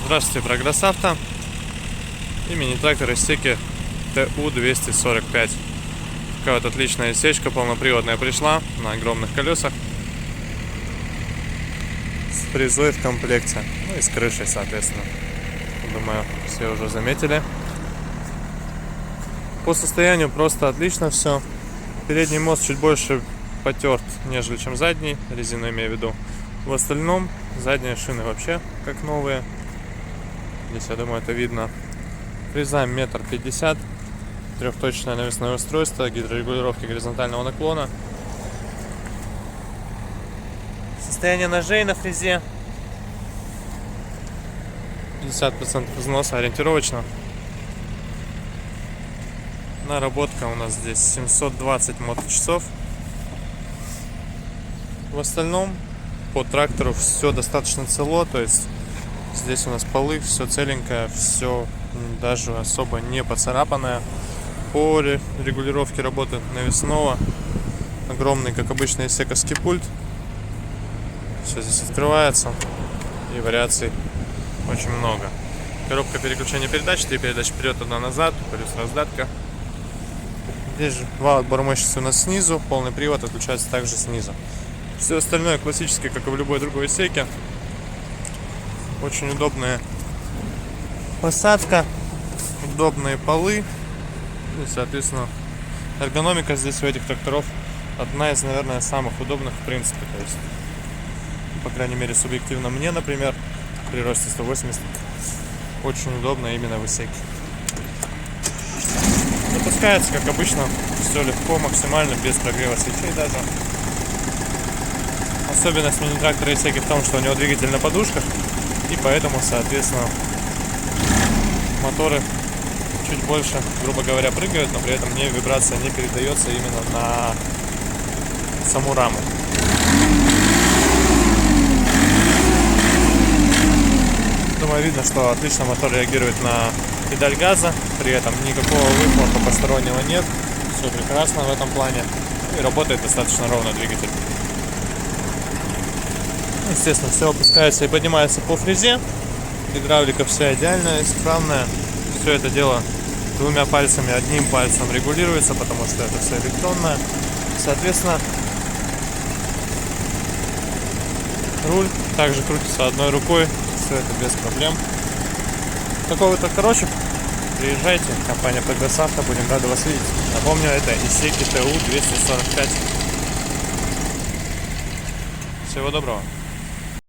Здравствуйте, Прогресс Авто и мини-трактор Исеки ТУ-245. Такая вот отличная сечка полноприводная пришла на огромных колесах с фрезой в комплекте, ну и с крышей, соответственно. Думаю, все уже заметили. По состоянию просто отлично все. Передний мост чуть больше потерт, нежели чем задний, резину имею в виду. В остальном задние шины вообще как новые. Здесь, я думаю, это видно. Фреза 1,50 м, трехточное навесное устройство, гидрорегулировки горизонтального наклона. Состояние ножей на фрезе 50% износа ориентировочно. Наработка у нас здесь 720 моточасов. В остальном по трактору все достаточно цело, то есть здесь у нас полы, все целенькое, все даже особо не поцарапанное. По регулировке работы навесного огромный, как обычно, исековский пульт. Все здесь открывается и вариаций очень много. Коробка переключения передач, 3 передачи вперед, 1 назад, плюс раздатка. Здесь же вал отбора мощности у нас снизу, полный привод отключается также снизу. Все остальное классически, как и в любой другой Исеке. Очень удобная посадка, удобные полы и, соответственно, эргономика здесь у этих тракторов одна из, наверное, самых удобных в принципе. То есть, по крайней мере, субъективно мне, например, при росте 180 очень удобно именно в Исеке. Запускается, как обычно, все легко, максимально, без прогрева свечей даже. Особенность мини-трактора Исеки в том, что у него двигатель на подушках, и поэтому, соответственно, моторы чуть больше, грубо говоря, прыгают, но при этом вибрация не передается именно на саму раму. Думаю, видно, что отлично мотор реагирует на педаль газа, при этом никакого выхлопа постороннего нет, все прекрасно в этом плане, и работает достаточно ровно двигатель. Естественно, все опускается и поднимается по фрезе. Гидравлика вся идеальная, исправная. Все это дело двумя пальцами, одним пальцем регулируется, потому что это все электронное. Соответственно, руль также крутится одной рукой. Все это без проблем. Такой вот тракторочек. Приезжайте, компания Прогресс Авто, будем рады вас видеть. Напомню, это Исеки ТУ-245. Всего доброго.